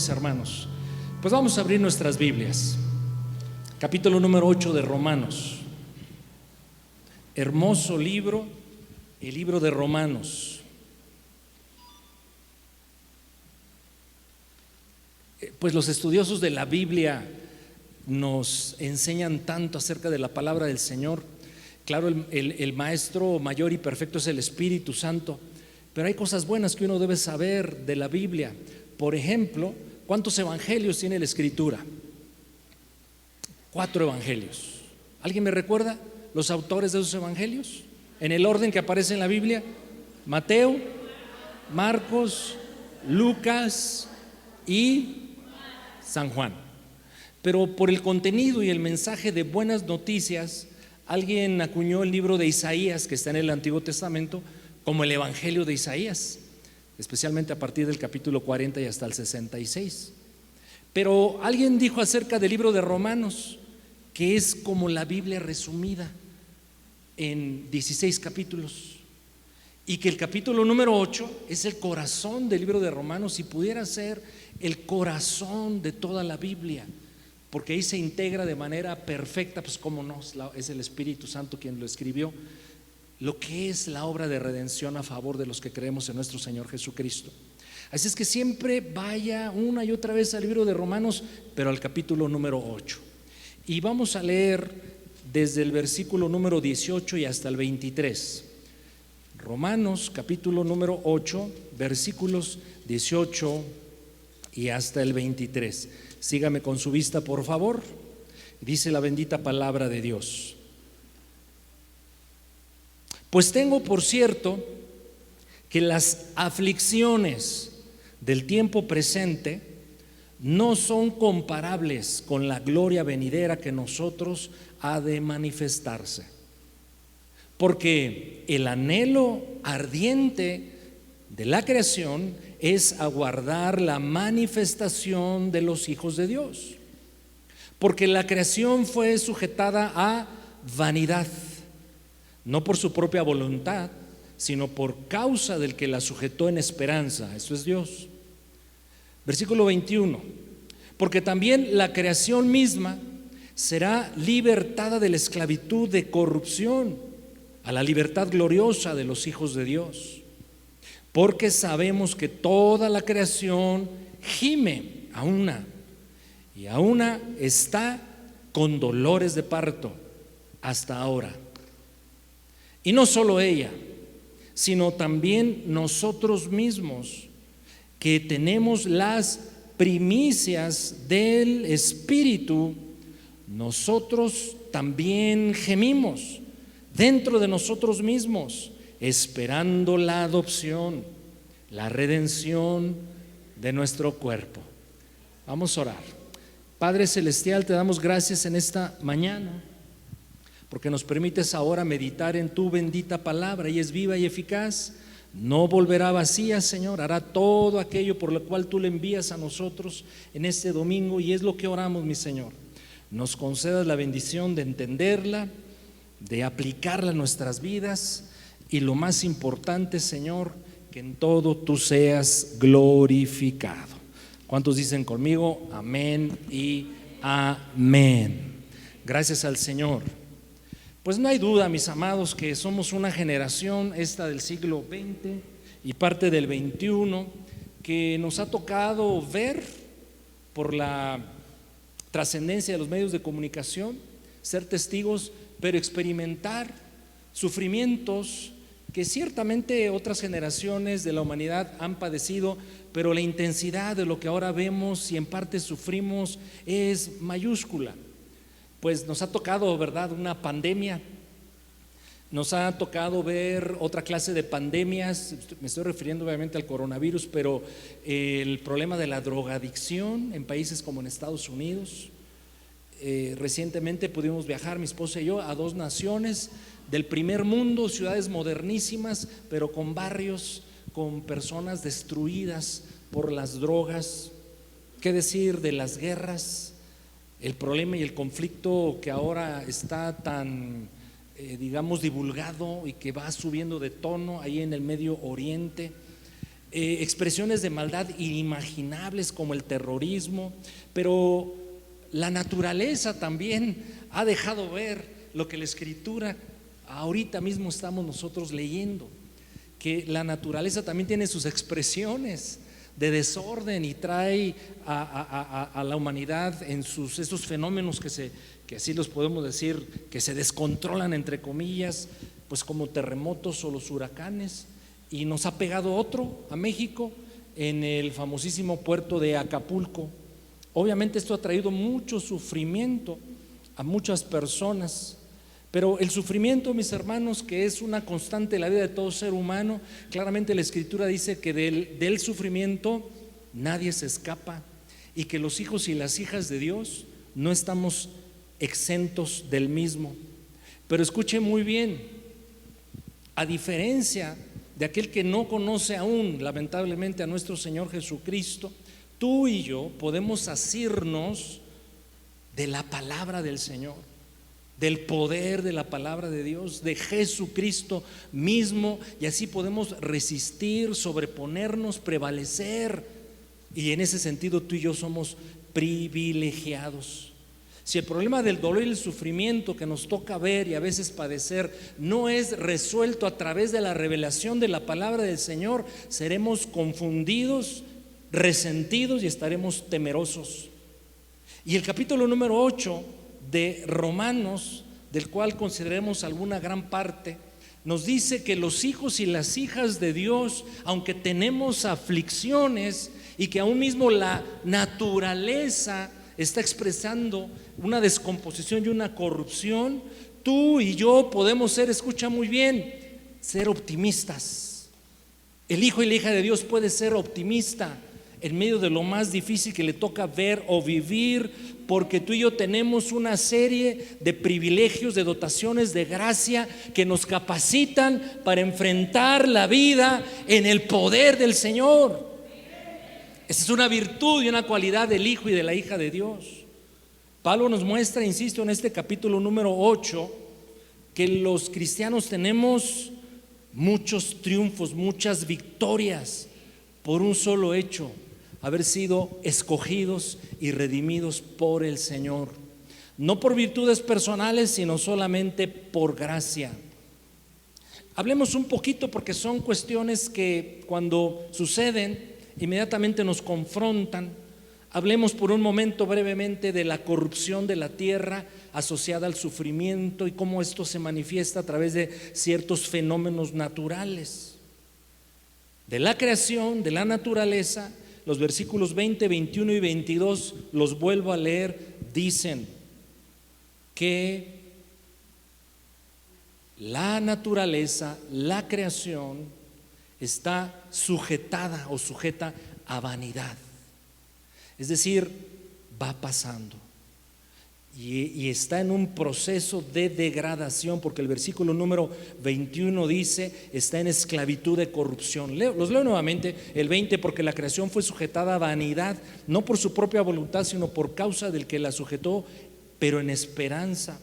mis hermanos? Pues vamos a abrir nuestras Biblias. Capítulo número 8 de Romanos. Hermoso libro, el libro de Romanos. Pues los estudiosos de la Biblia nos enseñan tanto acerca de la palabra del Señor. Claro, el maestro mayor y perfecto es el Espíritu Santo, pero hay cosas buenas que uno debe saber de la Biblia. Por ejemplo, ¿cuántos evangelios tiene la Escritura? 4 evangelios. ¿Alguien me recuerda los autores de esos evangelios? En el orden que aparece en la Biblia: Mateo, Marcos, Lucas y San Juan. Pero por el contenido y el mensaje de buenas noticias, alguien acuñó el libro de Isaías, que está en el Antiguo Testamento, como el Evangelio de Isaías, especialmente a partir del capítulo 40 y hasta el 66. Pero alguien dijo acerca del libro de Romanos que es como la Biblia resumida en 16 capítulos, y que el capítulo número 8 es el corazón del libro de Romanos, y pudiera ser el corazón de toda la Biblia, porque ahí se integra de manera perfecta, pues cómo no, es el Espíritu Santo quien lo escribió, lo que es la obra de redención a favor de los que creemos en nuestro Señor Jesucristo. Así es que siempre vaya una y otra vez al libro de Romanos, pero al capítulo número 8. Y vamos a leer desde el versículo número 18 y hasta el 23. Romanos capítulo número 8, versículos 18 y hasta el 23. Sígame con su vista, por favor. Dice la bendita palabra de Dios: pues tengo por cierto que las aflicciones del tiempo presente no son comparables con la gloria venidera que nosotros ha de manifestarse. Porque el anhelo ardiente de la creación es aguardar la manifestación de los hijos de Dios. Porque la creación fue sujetada a vanidad, no por su propia voluntad, sino por causa del que la sujetó en esperanza, eso es Dios. Versículo 21: porque también la creación misma será libertada de la esclavitud de corrupción a la libertad gloriosa de los hijos de Dios. Porque sabemos que toda la creación gime a una, y a una está con dolores de parto hasta ahora. Y no solo ella, sino también nosotros mismos, que tenemos las primicias del Espíritu, nosotros también gemimos dentro de nosotros mismos, esperando la adopción, la redención de nuestro cuerpo. Vamos a orar. Padre celestial, te damos gracias en esta mañana, porque nos permites ahora meditar en tu bendita palabra, y es viva y eficaz, no volverá vacía, Señor, hará todo aquello por lo cual tú le envías a nosotros en este domingo, y es lo que oramos, mi Señor. Nos concedas la bendición de entenderla, de aplicarla a nuestras vidas, y lo más importante, Señor, que en todo tú seas glorificado. ¿Cuántos dicen conmigo? Amén y amén. Gracias al Señor. Pues no hay duda, mis amados, que somos una generación, esta del siglo XX y parte del XXI, que nos ha tocado ver, por la trascendencia de los medios de comunicación, ser testigos, pero experimentar sufrimientos que ciertamente otras generaciones de la humanidad han padecido, pero la intensidad de lo que ahora vemos y en parte sufrimos es mayúscula. Pues nos ha tocado, ¿verdad?, una pandemia, nos ha tocado ver otra clase de pandemias, me estoy refiriendo obviamente al coronavirus, pero el problema de la drogadicción en países como en Estados Unidos. Recientemente pudimos viajar, mi esposa y yo, a 2 naciones del primer mundo, ciudades modernísimas, pero con barrios, con personas destruidas por las drogas. ¿Qué decir de las guerras? El problema y el conflicto que ahora está tan, digamos, divulgado y que va subiendo de tono ahí en el Medio Oriente. expresiones de maldad inimaginables como el terrorismo, pero la naturaleza también ha dejado ver lo que la Escritura ahorita mismo estamos nosotros leyendo, que la naturaleza también tiene sus expresiones de desorden y trae a la humanidad en estos fenómenos que así los podemos decir, que se descontrolan entre comillas, pues como terremotos o los huracanes. Y nos ha pegado otro a México en el famosísimo puerto de Acapulco. Obviamente esto ha traído mucho sufrimiento a muchas personas, pero el sufrimiento, mis hermanos, que es una constante en la vida de todo ser humano, claramente la Escritura dice que del sufrimiento nadie se escapa y que los hijos y las hijas de Dios no estamos exentos del mismo. Pero escuche muy bien, a diferencia de aquel que no conoce aún, lamentablemente, a nuestro Señor Jesucristo, tú y yo podemos asirnos de la palabra del Señor, del poder de la palabra de Dios, de Jesucristo mismo, y así podemos resistir, sobreponernos, prevalecer. Y en ese sentido tú y yo somos privilegiados. Si el problema del dolor y el sufrimiento que nos toca ver y a veces padecer no es resuelto a través de la revelación de la palabra del Señor, seremos confundidos, resentidos y estaremos temerosos. Y el capítulo número 8 de Romanos, del cual consideremos alguna gran parte, nos dice que los hijos y las hijas de Dios, aunque tenemos aflicciones y que aún mismo la naturaleza está expresando una descomposición y una corrupción, tú y yo podemos ser, escucha muy bien, ser optimistas. El hijo y la hija de Dios puede ser optimista en medio de lo más difícil que le toca ver o vivir, porque tú y yo tenemos una serie de privilegios, de dotaciones de gracia que nos capacitan para enfrentar la vida en el poder del Señor. Esa es una virtud y una cualidad del hijo y de la hija de Dios. Pablo nos muestra, insisto, en este capítulo número 8, que los cristianos tenemos muchos triunfos, muchas victorias por un solo hecho: haber sido escogidos y redimidos por el Señor, no por virtudes personales, sino solamente por gracia. Hablemos un poquito, porque son cuestiones que cuando suceden inmediatamente nos confrontan. Hablemos por un momento brevemente de la corrupción de la tierra asociada al sufrimiento y cómo esto se manifiesta a través de ciertos fenómenos naturales. De la creación, de la naturaleza, los versículos 20, 21 y 22, los vuelvo a leer, dicen que la naturaleza, la creación, está sujetada o sujeta a vanidad. Es decir, va pasando y está en un proceso de degradación, porque el versículo número 21 dice: está en esclavitud de corrupción. Los leo nuevamente, el 20: porque la creación fue sujetada a vanidad, no por su propia voluntad, sino por causa del que la sujetó, pero en esperanza.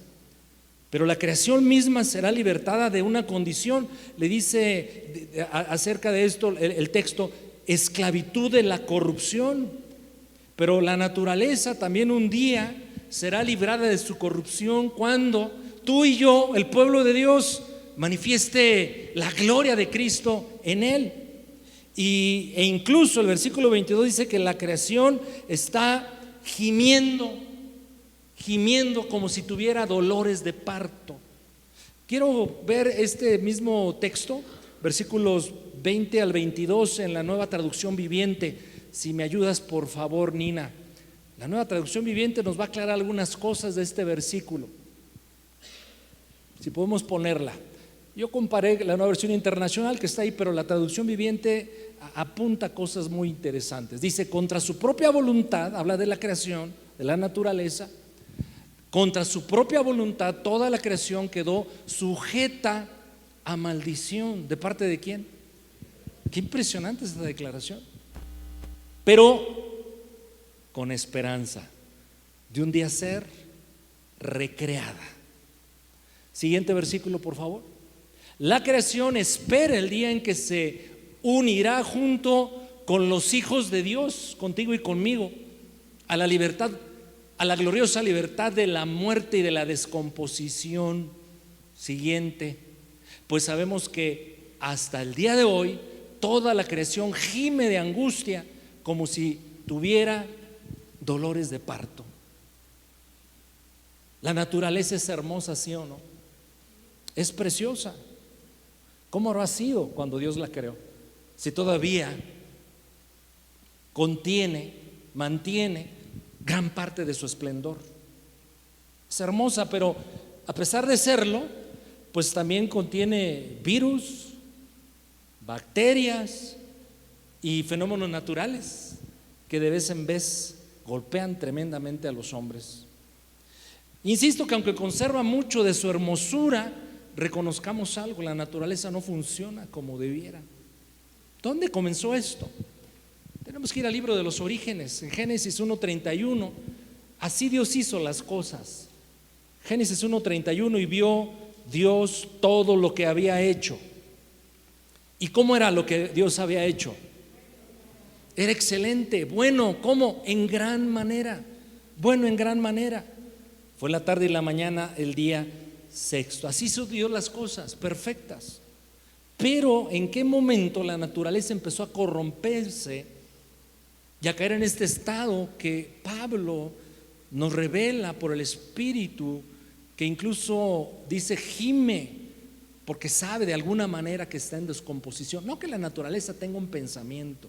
Pero la creación misma será libertada de una condición, le dice acerca de esto el texto, esclavitud de la corrupción. Pero la naturaleza también un día será librada de su corrupción cuando tú y yo, el pueblo de Dios, manifieste la gloria de Cristo en él. E incluso el versículo 22 dice que la creación está gimiendo como si tuviera dolores de parto. Quiero ver este mismo texto, versículos 20 al 22 en la Nueva Traducción Viviente. Si me ayudas, por favor, Nina. La Nueva Traducción Viviente nos va a aclarar algunas cosas de este versículo. Si podemos ponerla. Yo comparé la Nueva Versión Internacional que está ahí, pero la Traducción Viviente apunta cosas muy interesantes. Dice: contra su propia voluntad, habla de la creación, de la naturaleza. Contra su propia voluntad toda la creación quedó sujeta a maldición. ¿De parte de quién? Qué impresionante esta declaración. Pero con esperanza de un día ser recreada. Siguiente versículo, por favor. La creación espera el día en que se unirá junto con los hijos de Dios, contigo y conmigo, a la libertad, a la gloriosa libertad de la muerte y de la descomposición siguiente. Pues sabemos que hasta el día de hoy toda la creación gime de angustia como si tuviera dolores de parto. La naturaleza es hermosa, ¿sí o no? Es preciosa. ¿Cómo habrá sido cuando Dios la creó? Si todavía mantiene gran parte de su esplendor. Es hermosa, pero a pesar de serlo, pues también contiene virus, bacterias y fenómenos naturales que de vez en vez golpean tremendamente a los hombres. Insisto que aunque conserva mucho de su hermosura, reconozcamos algo: la naturaleza no funciona como debiera. ¿Dónde comenzó esto? Tenemos que ir al libro de los orígenes, en Génesis 1:31. Así Dios hizo las cosas. Génesis 1:31: y vio Dios todo lo que había hecho. ¿Y cómo era lo que Dios había hecho? Era excelente, bueno. ¿Cómo? En gran manera. Bueno, en gran manera. Fue la tarde y la mañana el día sexto. Así hizo Dios las cosas, perfectas. Pero ¿en qué momento la naturaleza empezó a corromperse y a caer en este estado que Pablo nos revela por el Espíritu, que incluso dice gime, porque sabe de alguna manera que está en descomposición? No que la naturaleza tenga un pensamiento,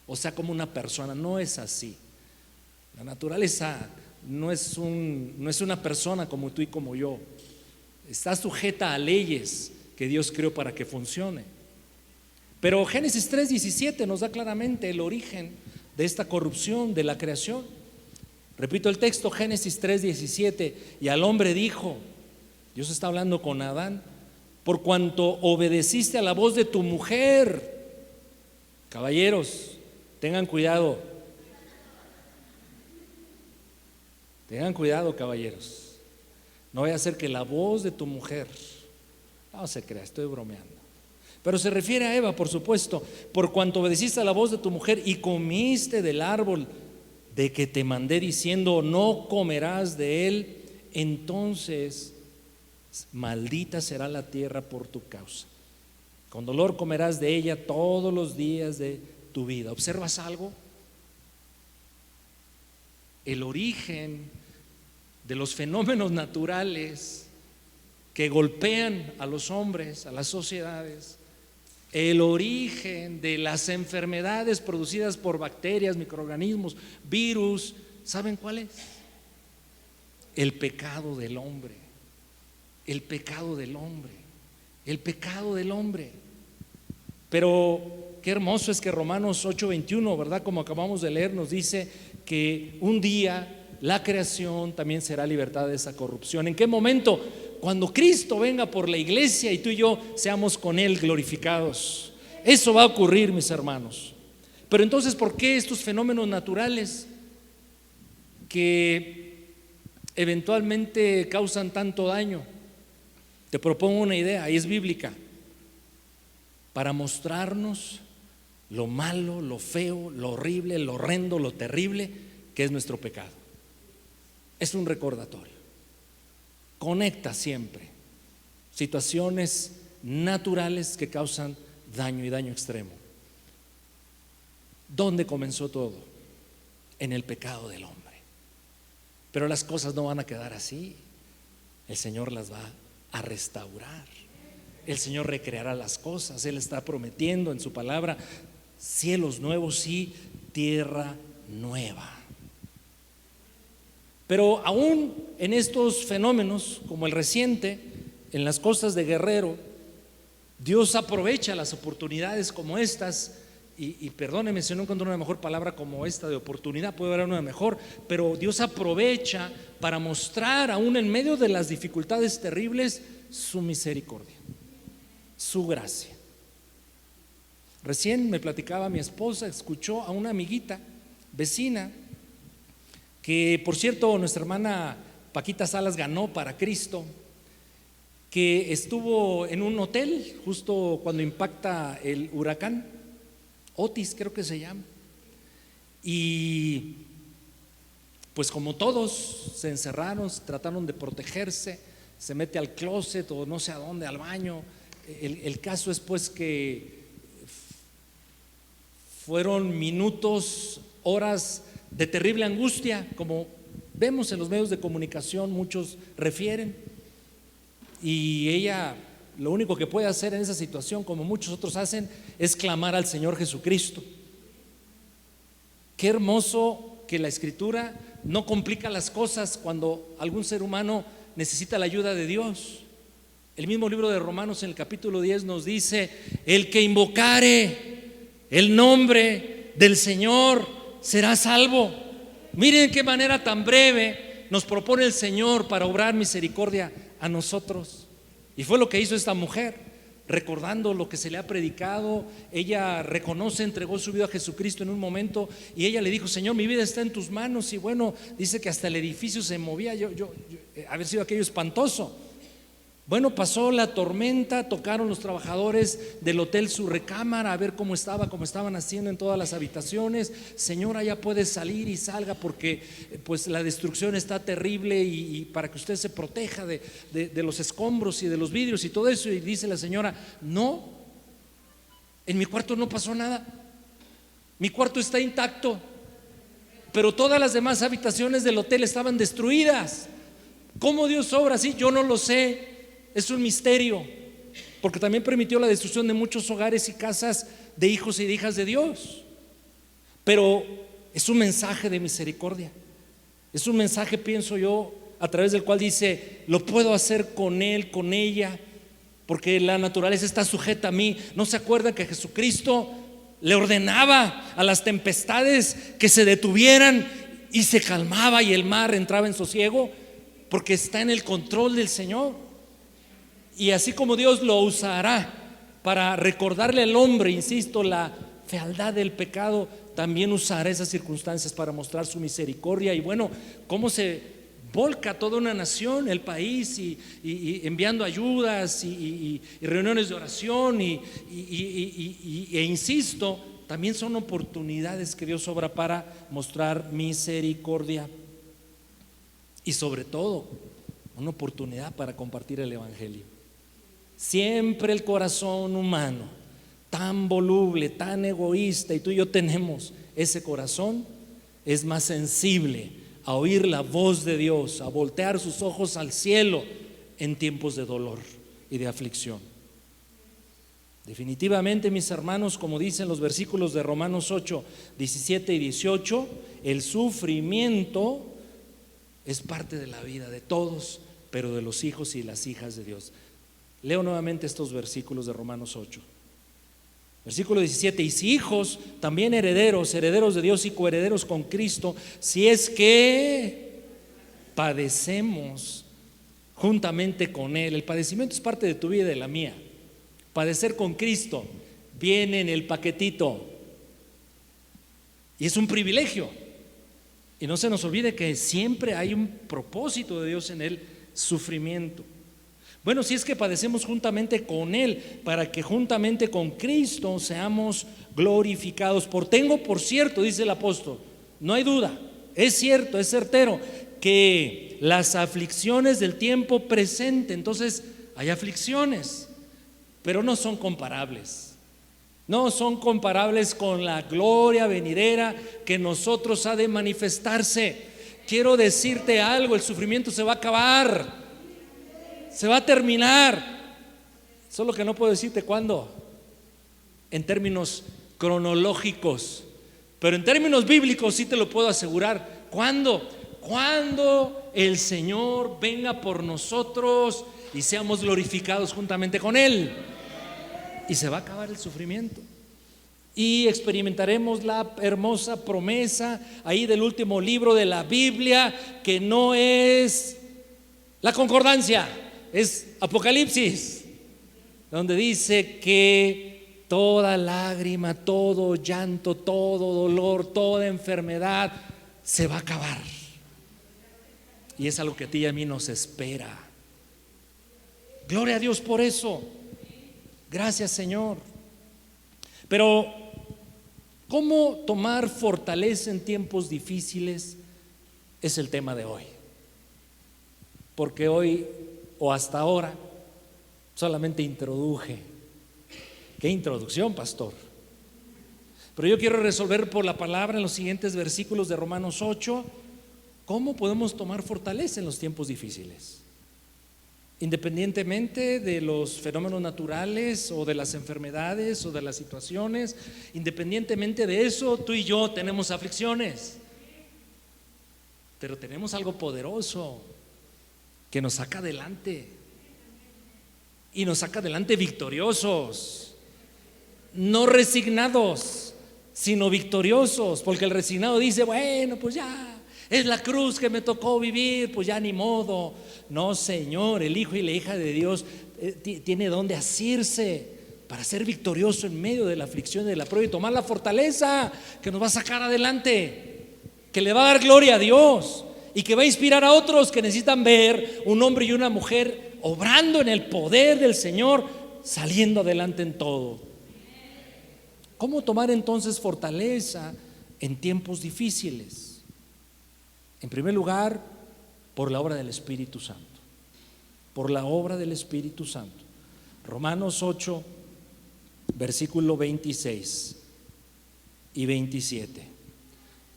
o sea, como una persona, no es así. La naturaleza no es una persona como tú y como yo. Está sujeta a leyes que Dios creó para que funcione. Pero Génesis 3:17 nos da claramente el origen de esta corrupción de la creación. Repito el texto, Génesis 3:17: y al hombre dijo, Dios está hablando con Adán, por cuanto obedeciste a la voz de tu mujer. Caballeros, tengan cuidado, caballeros. No vaya a ser que la voz de tu mujer, no se crea, estoy bromeando, pero se refiere a Eva, por supuesto. Por cuanto obedeciste a la voz de tu mujer y comiste del árbol de que te mandé diciendo, no comerás de él, entonces maldita será la tierra por tu causa. Con dolor comerás de ella todos los días de tu vida. ¿Observas algo? El origen de los fenómenos naturales que golpean a los hombres, a las sociedades, el origen de las enfermedades producidas por bacterias, microorganismos, virus, ¿saben cuál es? El pecado del hombre. El pecado del hombre. El pecado del hombre. Pero qué hermoso es que Romanos 8:21, ¿verdad? Como acabamos de leer, nos dice que un día la creación también será libertada de esa corrupción. ¿En qué momento? Cuando Cristo venga por la iglesia y tú y yo seamos con Él glorificados. Eso va a ocurrir, mis hermanos. Pero entonces, ¿por qué estos fenómenos naturales que eventualmente causan tanto daño? Te propongo una idea, y es bíblica: para mostrarnos lo malo, lo feo, lo horrible, lo horrendo, lo terrible que es nuestro pecado. Es un recordatorio. Conecta siempre situaciones naturales que causan daño y daño extremo. ¿Dónde comenzó todo? En el pecado del hombre. Pero las cosas no van a quedar así. El Señor las va a restaurar. El Señor recreará las cosas. Él está prometiendo en su palabra cielos nuevos y tierra nueva. Pero aún en estos fenómenos, como el reciente, en las costas de Guerrero, Dios aprovecha las oportunidades como estas. Y perdónenme si no encuentro una mejor palabra como esta de oportunidad, puede haber una mejor, pero Dios aprovecha para mostrar, aún en medio de las dificultades terribles, su misericordia, su gracia. Recién me platicaba mi esposa, escuchó a una amiguita vecina, que por cierto nuestra hermana Paquita Salas ganó para Cristo, que estuvo en un hotel justo cuando impacta el huracán Otis creo que se llama. Y pues como todos se encerraron, trataron de protegerse, se mete al closet o no sé a dónde, al baño. El caso es pues que fueron minutos, horas de terrible angustia, como vemos en los medios de comunicación, muchos refieren. Y ella lo único que puede hacer en esa situación, como muchos otros hacen, es clamar al Señor Jesucristo. Qué hermoso que la Escritura no complica las cosas cuando algún ser humano necesita la ayuda de Dios. El mismo libro de Romanos en el capítulo 10 nos dice: el que invocare el nombre del Señor será salvo. Miren qué manera tan breve nos propone el Señor para obrar misericordia a nosotros. Y fue lo que hizo esta mujer, recordando lo que se le ha predicado. Ella reconoce, entregó su vida a Jesucristo en un momento, y ella le dijo: Señor, mi vida está en tus manos. Y bueno, dice que hasta el edificio se movía. Haber sido aquello espantoso. Bueno, pasó la tormenta, tocaron los trabajadores del hotel su recámara a ver cómo estaban haciendo en todas las habitaciones. Señora, ya puede salir y salga porque pues la destrucción está terrible, y para que usted se proteja de los escombros y de los vidrios y todo eso. Y dice la señora: no, en mi cuarto no pasó nada, mi cuarto está intacto, pero todas las demás habitaciones del hotel estaban destruidas. ¿Cómo Dios obra así? Yo no lo sé. Es un misterio, porque también permitió la destrucción de muchos hogares y casas de hijos y de hijas de Dios. Pero es un mensaje de misericordia. Es un mensaje, pienso yo, a través del cual dice: lo puedo hacer con él, con ella, porque la naturaleza está sujeta a mí. ¿No se acuerdan que Jesucristo le ordenaba a las tempestades que se detuvieran y se calmaba y el mar entraba en sosiego? Porque está en el control del Señor. Y así como Dios lo usará para recordarle al hombre, insisto, la fealdad del pecado, también usará esas circunstancias para mostrar su misericordia. Y bueno, cómo se volca toda una nación, el país, y enviando ayudas y reuniones de oración, e insisto, también son oportunidades que Dios obra para mostrar misericordia, y sobre todo una oportunidad para compartir el evangelio. Siempre el corazón humano, tan voluble, tan egoísta, y tú y yo tenemos ese corazón, es más sensible a oír la voz de Dios, a voltear sus ojos al cielo en tiempos de dolor y de aflicción. Definitivamente, mis hermanos, como dicen los versículos de Romanos 8, 17 y 18, el sufrimiento es parte de la vida de todos, pero de los hijos y las hijas de Dios. Leo nuevamente estos versículos de Romanos 8. Versículo 17: y si hijos, también herederos, herederos de Dios y coherederos con Cristo, si es que padecemos juntamente con Él. El padecimiento es parte de tu vida y de la mía. Padecer con Cristo viene en el paquetito, y es un privilegio. Y no se nos olvide que siempre hay un propósito de Dios en el sufrimiento. Bueno, si es que padecemos juntamente con Él, para que juntamente con Cristo seamos glorificados. Tengo por cierto, dice el apóstol, no hay duda, es cierto, es certero, que las aflicciones del tiempo presente, entonces hay aflicciones, pero no son comparables. No son comparables con la gloria venidera que en nosotros ha de manifestarse. Quiero decirte algo: el sufrimiento se va a acabar, se va a terminar, solo que no puedo decirte cuándo en términos cronológicos, pero en términos bíblicos sí te lo puedo asegurar. ¿Cuándo? Cuando el Señor venga por nosotros y seamos glorificados juntamente con Él, y se va a acabar el sufrimiento y experimentaremos la hermosa promesa ahí del último libro de la Biblia, que no es la concordancia, es Apocalipsis, donde dice que toda lágrima, todo llanto, todo dolor, toda enfermedad se va a acabar. Y es algo que a ti y a mí nos espera. Gloria a Dios por eso. Gracias, Señor. Pero ¿Cómo tomar fortaleza en tiempos difíciles? Es el tema de hoy. Porque hoy o hasta ahora solamente introduje. ¿Qué introducción, pastor? Pero yo quiero resolver por la palabra en los siguientes versículos de Romanos 8, ¿cómo podemos tomar fortaleza en los tiempos difíciles? Independientemente de los fenómenos naturales o de las enfermedades o de las situaciones, independientemente de eso, tú y yo tenemos aflicciones, pero tenemos algo poderoso que nos saca adelante y nos saca adelante victoriosos, no resignados, sino victoriosos, porque el resignado dice, bueno, pues ya es la cruz que me tocó vivir, pues ya ni modo. No, Señor, el hijo y la hija de Dios tiene donde asirse para ser victorioso en medio de la aflicción y de la prueba y tomar la fortaleza que nos va a sacar adelante, que le va a dar gloria a Dios y que va a inspirar a otros que necesitan ver un hombre y una mujer obrando en el poder del Señor, saliendo adelante en todo. ¿Cómo tomar entonces fortaleza en tiempos difíciles? En primer lugar, por la obra del Espíritu Santo. Por la obra del Espíritu Santo. Romanos 8, versículo 26 y 27.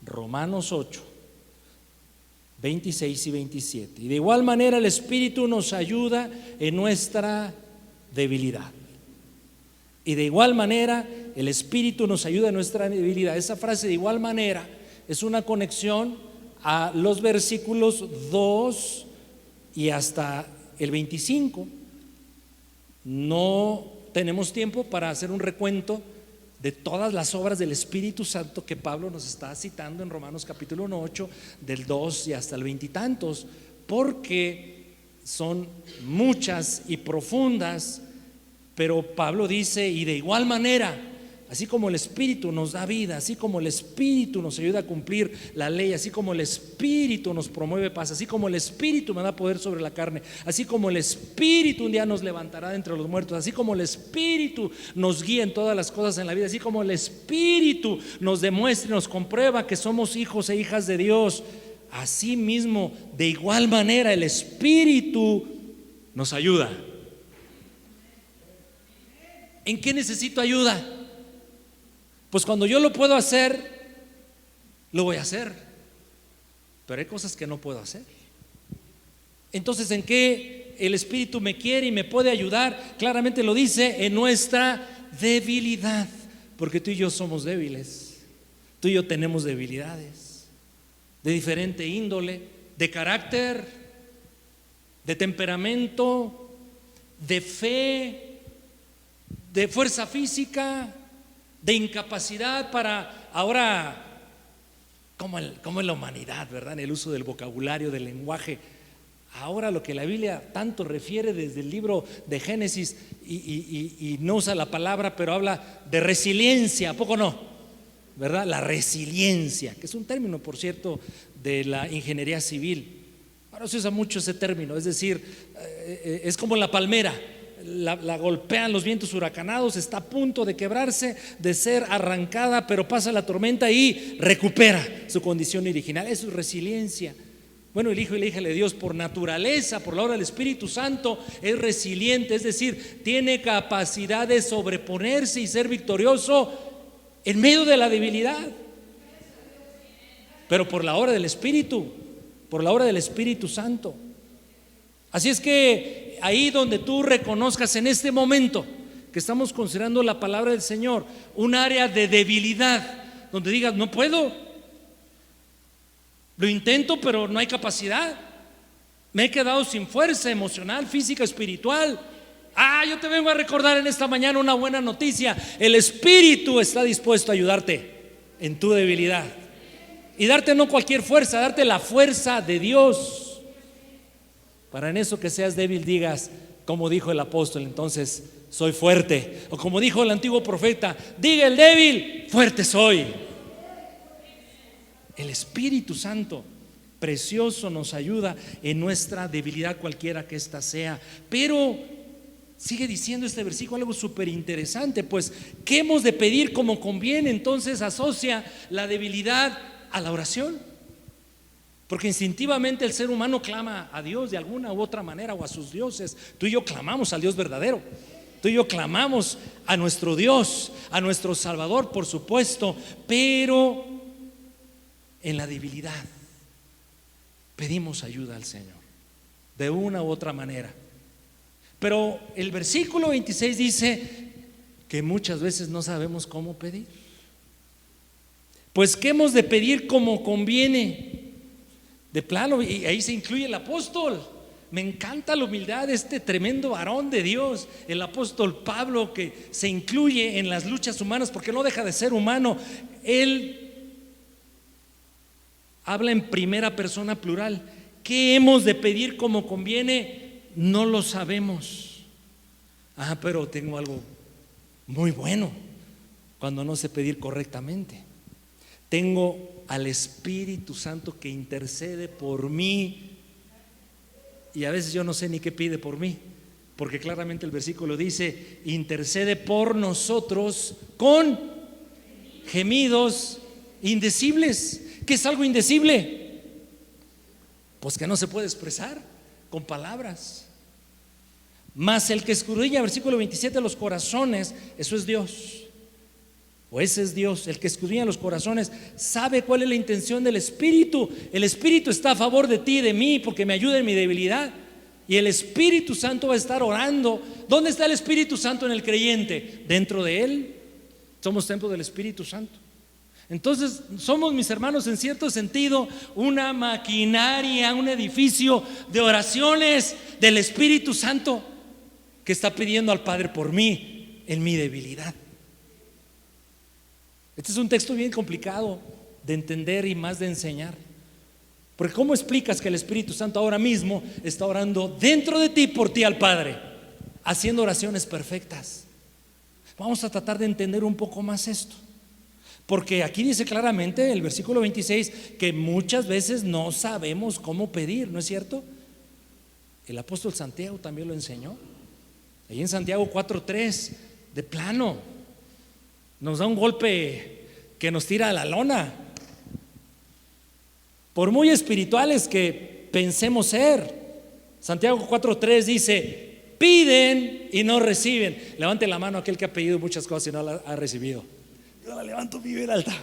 Romanos 8, 26 y 27. Y de igual manera el Espíritu nos ayuda en nuestra debilidad. Y de igual manera el Espíritu nos ayuda en nuestra debilidad. Esa frase de igual manera es una conexión a los versículos 2 y hasta el 25. No tenemos tiempo para hacer un recuento de todas las obras del Espíritu Santo que Pablo nos está citando en Romanos capítulo 8, del 2 y hasta el 20 y tantos, porque son muchas y profundas. Pero Pablo dice, y de igual manera, así como el Espíritu nos da vida, así como el Espíritu nos ayuda a cumplir la ley, así como el Espíritu nos promueve paz, así como el Espíritu me da poder sobre la carne, así como el Espíritu un día nos levantará de entre los muertos, así como el Espíritu nos guía en todas las cosas en la vida, así como el Espíritu nos demuestra y nos comprueba que somos hijos e hijas de Dios, así mismo, de igual manera, el Espíritu nos ayuda. ¿En qué necesito ayuda? Pues cuando yo lo puedo hacer, lo voy a hacer. Pero hay cosas que no puedo hacer. Entonces, ¿en qué el Espíritu me quiere y me puede ayudar? Claramente lo dice, en nuestra debilidad. Porque tú y yo somos débiles. Tú y yo tenemos debilidades de diferente índole, de carácter, de temperamento, de fe, de fuerza física, de incapacidad para ahora, como en la humanidad, ¿verdad? En el uso del vocabulario, del lenguaje. Ahora lo que la Biblia tanto refiere desde el libro de Génesis y no usa la palabra, pero habla de resiliencia, ¿a poco no? ¿Verdad? La resiliencia, que es un término, por cierto, de la ingeniería civil. Ahora se usa mucho ese término, es decir, es como la palmera. La golpean los vientos huracanados, está a punto de quebrarse, de ser arrancada, pero pasa la tormenta y recupera su condición original. Eso es resiliencia. Bueno, el hijo y la hija de Dios por naturaleza, por la obra del Espíritu Santo, es resiliente, es decir, tiene capacidad de sobreponerse y ser victorioso en medio de la debilidad, pero por la obra del Espíritu, por la obra del Espíritu Santo. Así es que ahí donde tú reconozcas en este momento que estamos considerando la palabra del Señor, un área de debilidad, donde digas, no puedo, lo intento pero no hay capacidad, me he quedado sin fuerza emocional, física, espiritual. Yo te vengo a recordar en esta mañana una buena noticia: el Espíritu está dispuesto a ayudarte en tu debilidad y darte no cualquier fuerza, darte la fuerza de Dios. Para en eso que seas débil digas, como dijo el apóstol, entonces soy fuerte. O como dijo el antiguo profeta, diga el débil, fuerte soy. El Espíritu Santo precioso nos ayuda en nuestra debilidad, cualquiera que ésta sea. Pero sigue diciendo este versículo algo súper interesante. Pues, ¿qué hemos de pedir como conviene? Entonces asocia la debilidad a la oración, porque instintivamente el ser humano clama a Dios de alguna u otra manera, o a sus dioses. Tú y yo clamamos al Dios verdadero, tú y yo clamamos a nuestro Dios, a nuestro Salvador, por supuesto, pero en la debilidad pedimos ayuda al Señor de una u otra manera. Pero el versículo 26 dice que muchas veces no sabemos cómo pedir. Pues ¿qué hemos de pedir como conviene? De plano, y ahí se incluye el apóstol. Me encanta la humildad de este tremendo varón de Dios, el apóstol Pablo, que se incluye en las luchas humanas porque no deja de ser humano. Él habla en primera persona plural. ¿Qué hemos de pedir como conviene? No lo sabemos. Pero tengo algo muy bueno cuando no sé pedir correctamente. Tengo al Espíritu Santo que intercede por mí, y a veces yo no sé ni qué pide por mí, porque claramente el versículo dice: intercede por nosotros con gemidos indecibles. ¿Qué es algo indecible? Pues que no se puede expresar con palabras. Mas el que escudriña, versículo 27, los corazones, eso es Dios, o ese es Dios. El que escudriña los corazones sabe cuál es la intención del Espíritu. El Espíritu está a favor de ti y de mí porque me ayuda en mi debilidad, y el Espíritu Santo va a estar orando. ¿Dónde está el Espíritu Santo en el creyente? Dentro de él. Somos templo del Espíritu Santo. Entonces somos, mis hermanos, en cierto sentido una maquinaria, un edificio de oraciones del Espíritu Santo que está pidiendo al Padre por mí en mi debilidad. Este es un texto bien complicado de entender y más de enseñar, porque ¿cómo explicas que el Espíritu Santo ahora mismo está orando dentro de ti por ti al Padre, haciendo oraciones perfectas? Vamos a tratar de entender un poco más esto, porque aquí dice claramente el versículo 26 que muchas veces no sabemos cómo pedir, ¿no es cierto? El apóstol Santiago también lo enseñó. Ahí en Santiago 4:3, de plano, nos da un golpe que nos tira a la lona. Por muy espirituales que pensemos ser, Santiago 4:3 dice: piden y no reciben. Levante la mano aquel que ha pedido muchas cosas y no las ha recibido. Yo la levanto bien alta.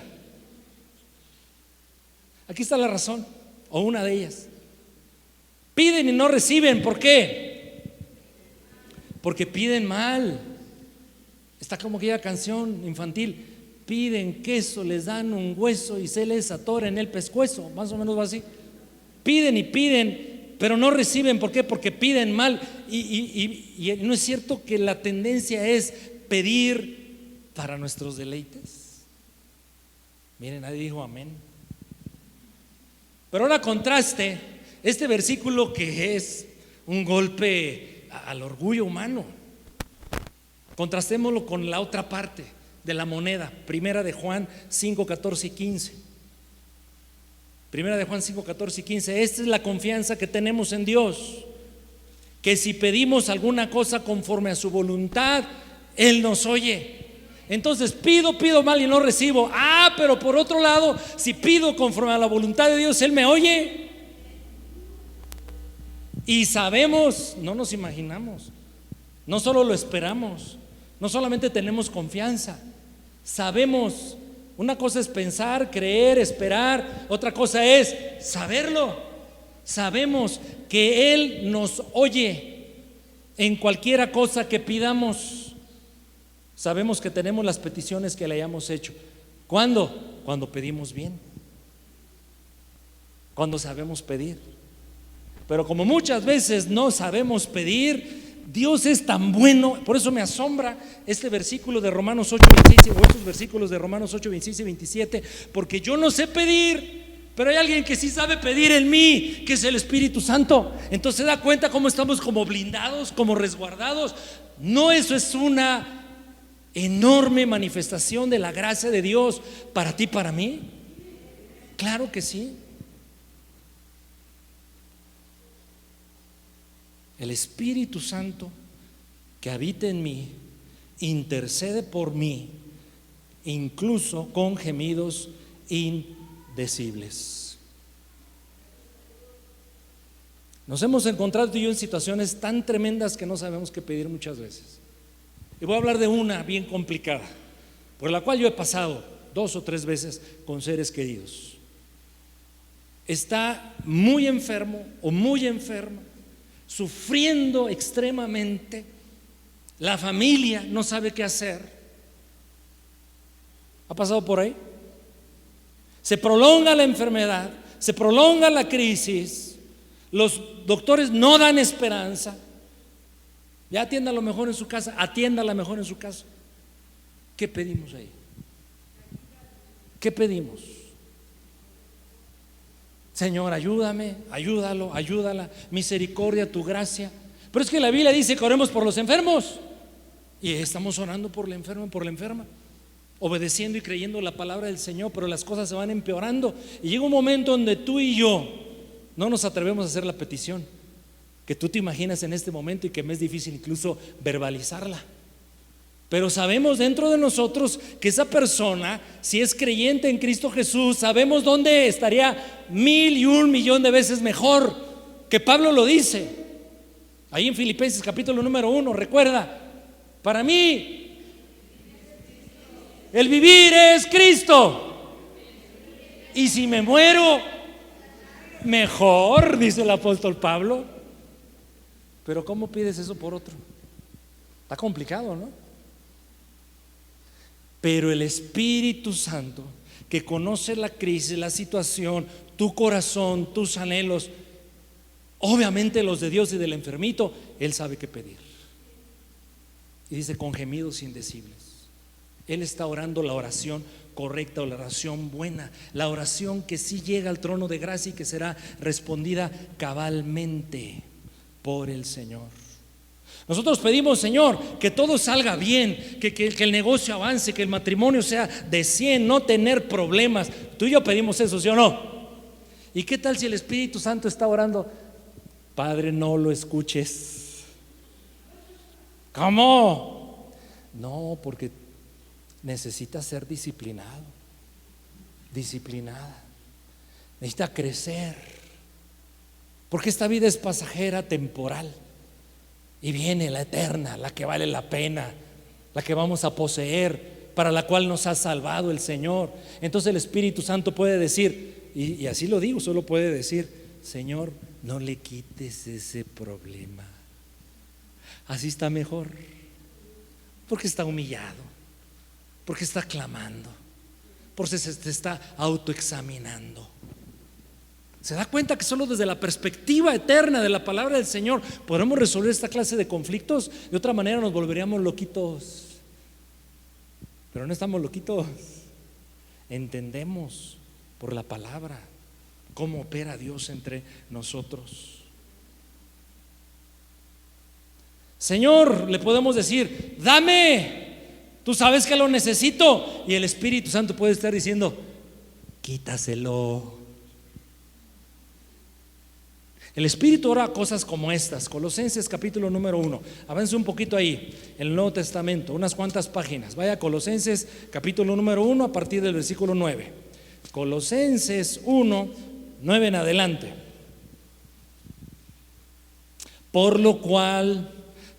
Aquí está la razón, o una de ellas. Piden y no reciben. ¿Por qué? Porque piden mal. Está como aquella canción infantil: piden queso, les dan un hueso y se les atora en el pescuezo. Más o menos va así. Piden y piden, pero no reciben. ¿Por qué? Porque piden mal. Y no es cierto que la tendencia es pedir para nuestros deleites. Miren, nadie dijo amén. Pero ahora contraste este versículo, que es un golpe al orgullo humano. Contrastémoslo con la otra parte de la moneda, primera de Juan 5, 14 y 15. Primera de Juan 5, 14 y 15. Esta es la confianza que tenemos en Dios, que si pedimos alguna cosa conforme a su voluntad, Él nos oye. Entonces pido mal y no recibo. Pero por otro lado, si pido conforme a la voluntad de Dios, Él me oye. Y sabemos, no nos imaginamos, no solo lo esperamos, no solamente tenemos confianza, sabemos. Una cosa es pensar, creer, esperar, otra cosa es saberlo. Sabemos que Él nos oye en cualquiera cosa que pidamos. Sabemos que tenemos las peticiones que le hayamos hecho. ¿Cuándo? Cuando pedimos bien, cuando sabemos pedir. Pero como muchas veces no sabemos pedir, Dios es tan bueno. Por eso me asombra este versículo de Romanos 8, 26, o estos versículos de Romanos 8, 26 y 27, porque yo no sé pedir, pero hay alguien que sí sabe pedir en mí, que es el Espíritu Santo. Entonces se da cuenta cómo estamos como blindados, como resguardados. No, eso es una enorme manifestación de la gracia de Dios para ti, para mí. Claro que sí. El Espíritu Santo que habita en mí, intercede por mí, incluso con gemidos indecibles. Nos hemos encontrado tú y yo en situaciones tan tremendas que no sabemos qué pedir muchas veces. Y voy a hablar de una bien complicada, por la cual yo he pasado 2 o 3 veces con seres queridos. Está muy enfermo o muy enferma, sufriendo extremadamente. La familia no sabe qué hacer. ¿Ha pasado por ahí? Se prolonga la enfermedad, se prolonga la crisis, los doctores no dan esperanza. Ya atiéndalo mejor en su casa, atiéndala mejor en su casa. ¿Qué pedimos ahí? ¿Qué pedimos? Señor, ayúdame, ayúdalo, ayúdala, misericordia, tu gracia. Pero es que la Biblia dice que oremos por los enfermos, y estamos orando por la enferma, por la enferma, obedeciendo y creyendo la palabra del Señor, pero las cosas se van empeorando y llega un momento donde tú y yo no nos atrevemos a hacer la petición que tú te imaginas en este momento y que me es difícil incluso verbalizarla. Pero sabemos dentro de nosotros que esa persona, si es creyente en Cristo Jesús, sabemos dónde estaría 1,000,000,000 millón de veces mejor, que Pablo lo dice ahí en Filipenses capítulo número 1. Recuerda, para mí el vivir es Cristo, y si me muero, mejor, dice el apóstol Pablo. Pero ¿cómo pides eso por otro? Está complicado, ¿no? Pero el Espíritu Santo, que conoce la crisis, la situación, tu corazón, tus anhelos, obviamente los de Dios y del enfermito, Él sabe qué pedir. Y dice con gemidos indecibles. Él está orando la oración correcta, la oración buena, la oración que sí llega al trono de gracia y que será respondida cabalmente por el Señor. Nosotros pedimos, Señor, que todo salga bien, que el negocio avance, que el matrimonio sea de 100, no tener problemas. Tú y yo pedimos eso, ¿sí o no? ¿Y qué tal si el Espíritu Santo está orando? Padre, no lo escuches. ¿Cómo? No, porque necesita ser disciplinado, disciplinada. Necesita crecer, porque esta vida es pasajera, temporal. Y viene la eterna, la que vale la pena, la que vamos a poseer, para la cual nos ha salvado el Señor. Entonces el Espíritu Santo puede decir, y así lo digo, solo puede decir: Señor, no le quites ese problema. Así está mejor, porque está humillado, porque está clamando, porque se está autoexaminando. ¿Se da cuenta que solo desde la perspectiva eterna de la palabra del Señor podremos resolver esta clase de conflictos? De otra manera nos volveríamos loquitos. Pero no estamos loquitos. Entendemos por la palabra cómo opera Dios entre nosotros. Señor, le podemos decir: dame, tú sabes que lo necesito. Y el Espíritu Santo puede estar diciendo: quítaselo. El Espíritu ora cosas como estas. Colosenses capítulo número 1. Avance un poquito ahí, en el Nuevo Testamento, unas cuantas páginas. Vaya a Colosenses capítulo número 1 a partir del versículo 9. Colosenses 1, 9 en adelante. Por lo cual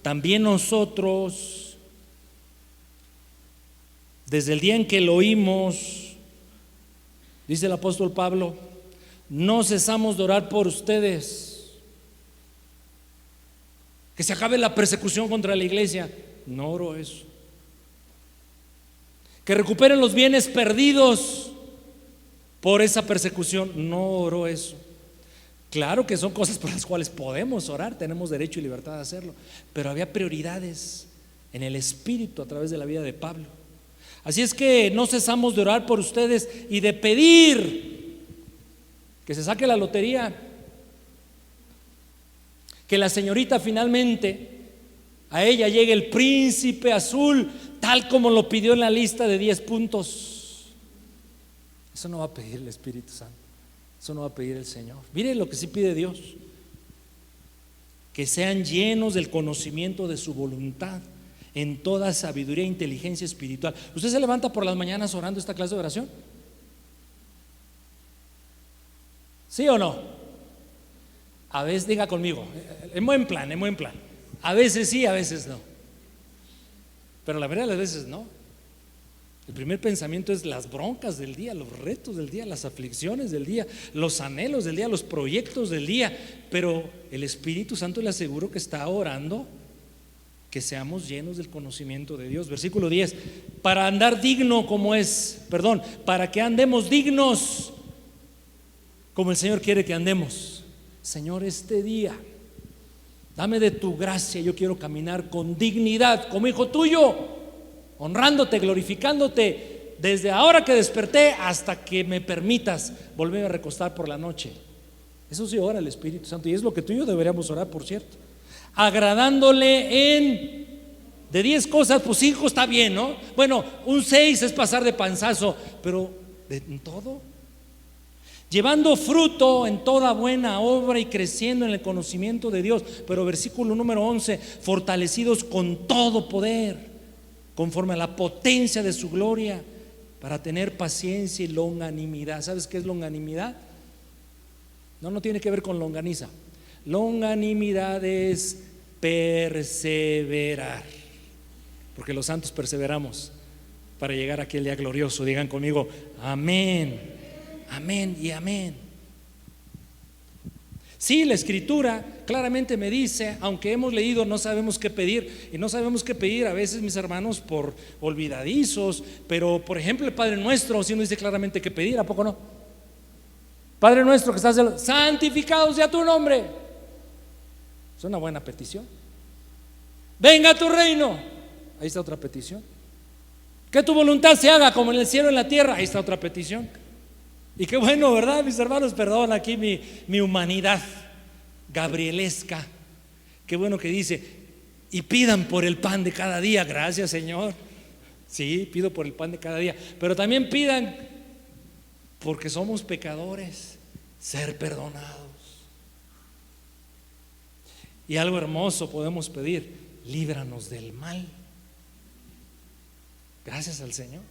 también nosotros, desde el día en que lo oímos, dice el apóstol Pablo, no cesamos de orar por ustedes, que se acabe la persecución contra la iglesia. No oro eso. Que recuperen los bienes perdidos por esa persecución. No oro eso. Claro que son cosas por las cuales podemos orar, tenemos derecho y libertad de hacerlo, pero había prioridades en el Espíritu a través de la vida de Pablo. Así es que no cesamos de orar por ustedes y de pedir que se saque la lotería, que la señorita finalmente a ella llegue el príncipe azul, tal como lo pidió en la lista de 10 puntos. Eso no va a pedir el Espíritu Santo, eso no va a pedir el Señor. Mire lo que sí pide Dios: que sean llenos del conocimiento de su voluntad, en toda sabiduría e inteligencia espiritual. ¿Usted se levanta por las mañanas orando esta clase de oración? ¿Sí o no? A veces, diga conmigo, en buen plan. A veces sí, a veces no. Pero la verdad, a veces no. El primer pensamiento es las broncas del día, los retos del día, las aflicciones del día, los anhelos del día, los proyectos del día. Pero el Espíritu Santo le aseguro que está orando que seamos llenos del conocimiento de Dios. Versículo 10: para andar digno para que andemos dignos como el Señor quiere que andemos. Señor, este día dame de tu gracia, yo quiero caminar con dignidad como hijo tuyo, honrándote, glorificándote desde ahora que desperté hasta que me permitas volver a recostar por la noche. Eso sí ora el Espíritu Santo, y es lo que tú y yo deberíamos orar, por cierto. Agradándole de 10 cosas, pues 5 está bien, ¿no? Bueno, un 6 es pasar de panzazo, pero en todo, llevando fruto en toda buena obra y creciendo en el conocimiento de Dios. Pero versículo número 11: fortalecidos con todo poder, conforme a la potencia de su gloria, para tener paciencia y longanimidad. ¿Sabes qué es longanimidad? No tiene que ver con longaniza. Longanimidad es perseverar, porque los santos perseveramos para llegar a aquel día glorioso. Digan conmigo: amén, amén y amén. Sí, la Escritura claramente me dice, aunque hemos leído, no sabemos qué pedir. Y no sabemos qué pedir a veces, mis hermanos, por olvidadizos. Pero por ejemplo el Padre Nuestro sí nos dice claramente qué pedir, ¿a poco no? Padre nuestro que estás en los... santificado sea tu nombre. Es una buena petición. Venga a tu reino. Ahí está otra petición. Que tu voluntad se haga como en el cielo y en la tierra. Ahí está otra petición. Y qué bueno, ¿verdad, mis hermanos? Perdón aquí mi humanidad gabrielesca. Qué bueno que dice: y pidan por el pan de cada día. Gracias, Señor. Sí, pido por el pan de cada día. Pero también pidan, porque somos pecadores, ser perdonados. Y algo hermoso podemos pedir: líbranos del mal. Gracias al Señor.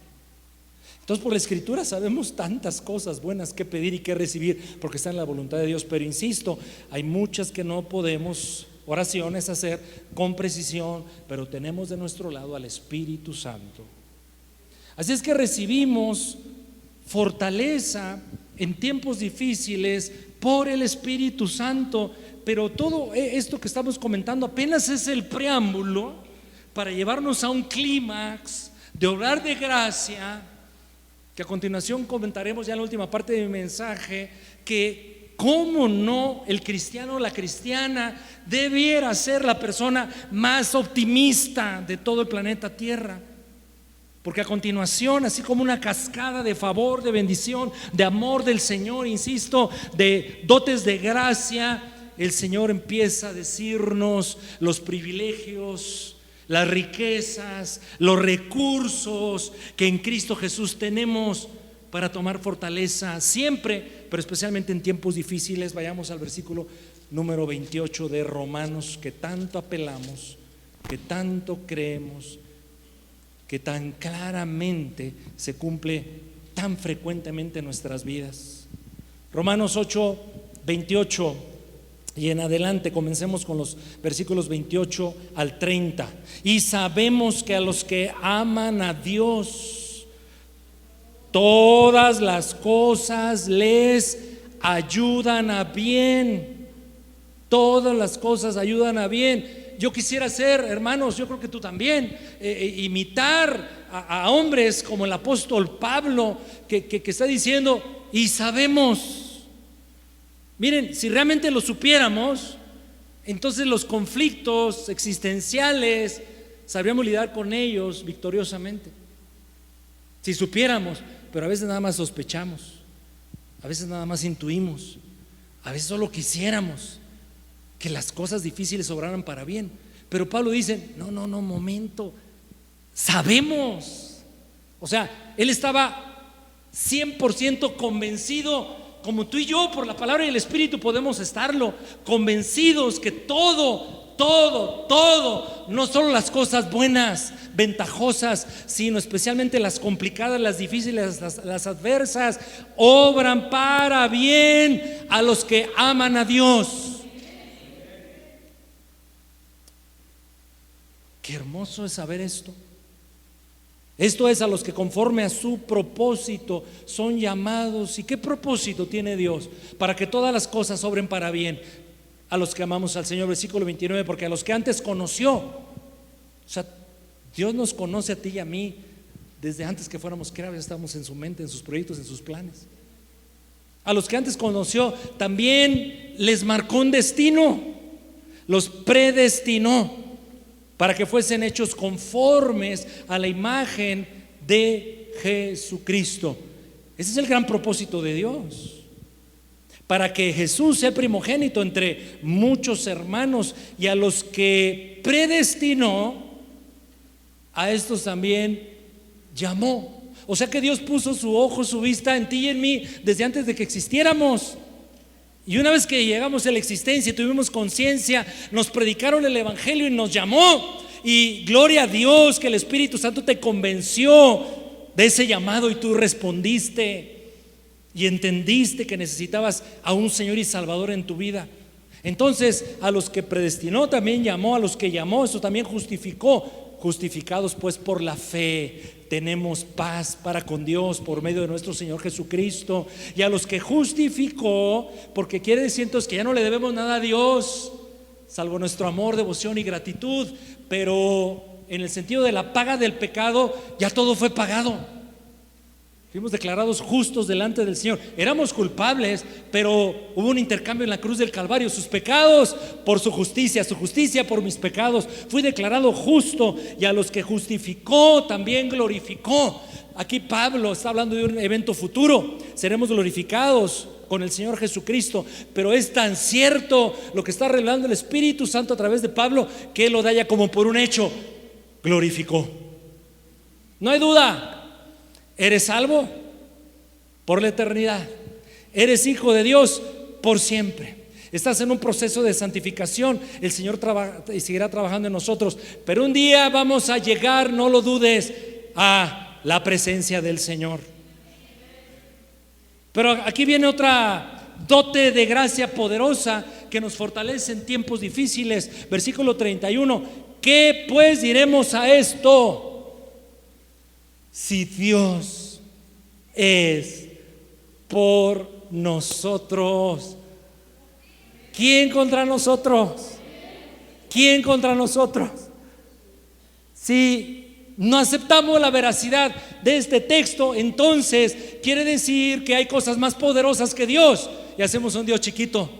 Entonces, por la Escritura sabemos tantas cosas buenas que pedir y que recibir, porque está en la voluntad de Dios. Pero insisto, hay muchas que no podemos, oraciones, hacer con precisión, pero tenemos de nuestro lado al Espíritu Santo. Así es que recibimos fortaleza en tiempos difíciles por el Espíritu Santo. Pero todo esto que estamos comentando apenas es el preámbulo para llevarnos a un clímax de obrar de gracia, que a continuación comentaremos ya en la última parte de mi mensaje, que cómo no el cristiano o la cristiana debiera ser la persona más optimista de todo el planeta Tierra. Porque a continuación, así como una cascada de favor, de bendición, de amor del Señor, insisto, de dotes de gracia, el Señor empieza a decirnos los privilegios, las riquezas, los recursos que en Cristo Jesús tenemos para tomar fortaleza siempre, pero especialmente en tiempos difíciles. Vayamos al versículo número 28 de Romanos, que tanto apelamos, que tanto creemos, que tan claramente se cumple tan frecuentemente en nuestras vidas. Romanos 8, 28 y en adelante. Comencemos con los versículos 28 al 30. Y sabemos que a los que aman a Dios, todas las cosas les ayudan a bien. Todas las cosas ayudan a bien. Yo quisiera ser, hermanos, yo creo que tú también, imitar a hombres como el apóstol Pablo, que está diciendo: y sabemos. Miren, si realmente lo supiéramos, entonces los conflictos existenciales sabríamos lidiar con ellos victoriosamente. Si supiéramos, pero a veces nada más sospechamos, a veces nada más intuimos, a veces solo quisiéramos que las cosas difíciles obraran para bien. Pero Pablo dice: no, momento, sabemos. O sea, él estaba 100% convencido, como tú y yo, por la palabra y el Espíritu, podemos estarlo, convencidos que todo, no solo las cosas buenas, ventajosas, sino especialmente las complicadas, las difíciles, las adversas, obran para bien a los que aman a Dios. Qué hermoso es saber esto. Esto es a los que conforme a su propósito son llamados. ¿Y qué propósito tiene Dios? Para que todas las cosas obren para bien a los que amamos al Señor. Versículo 29, porque a los que antes conoció, o sea, Dios nos conoce a ti y a mí desde antes que fuéramos creados. Estamos en su mente, en sus proyectos, en sus planes. A los que antes conoció también les marcó un destino, los predestinó para que fuesen hechos conformes a la imagen de Jesucristo. Ese es el gran propósito de Dios, para que Jesús sea primogénito entre muchos hermanos, y a los que predestinó, a estos también llamó. O sea que Dios puso su ojo, su vista en ti y en mí desde antes de que existiéramos. Y una vez que llegamos a la existencia y tuvimos conciencia, nos predicaron el evangelio y nos llamó. Y gloria a Dios que el Espíritu Santo te convenció de ese llamado y tú respondiste y entendiste que necesitabas a un Señor y Salvador en tu vida. Entonces, a los que predestinó también llamó, a los que llamó, eso también justificó. Justificados pues por la fe, tenemos paz para con Dios por medio de nuestro Señor Jesucristo. Y a los que justificó, porque quiere decir entonces que ya no le debemos nada a Dios, salvo nuestro amor, devoción y gratitud, pero en el sentido de la paga del pecado, ya todo fue pagado. Fuimos declarados justos delante del Señor. Éramos culpables, pero hubo un intercambio en la cruz del Calvario. Sus pecados por su justicia por mis pecados. Fui declarado justo, y a los que justificó también glorificó. Aquí Pablo está hablando de un evento futuro. Seremos glorificados con el Señor Jesucristo, pero es tan cierto lo que está revelando el Espíritu Santo a través de Pablo, que él lo da ya como por un hecho. Glorificó. No hay duda. Eres salvo por la eternidad. Eres hijo de Dios por siempre. Estás en un proceso de santificación. El Señor seguirá trabajando en nosotros, pero un día vamos a llegar, no lo dudes, a la presencia del Señor. Pero aquí viene otra dote de gracia poderosa que nos fortalece en tiempos difíciles. Versículo 31. ¿Qué pues diremos a esto? Si Dios es por nosotros, ¿quién contra nosotros? ¿Quién contra nosotros? Si no aceptamos la veracidad de este texto, entonces quiere decir que hay cosas más poderosas que Dios y hacemos un Dios chiquito.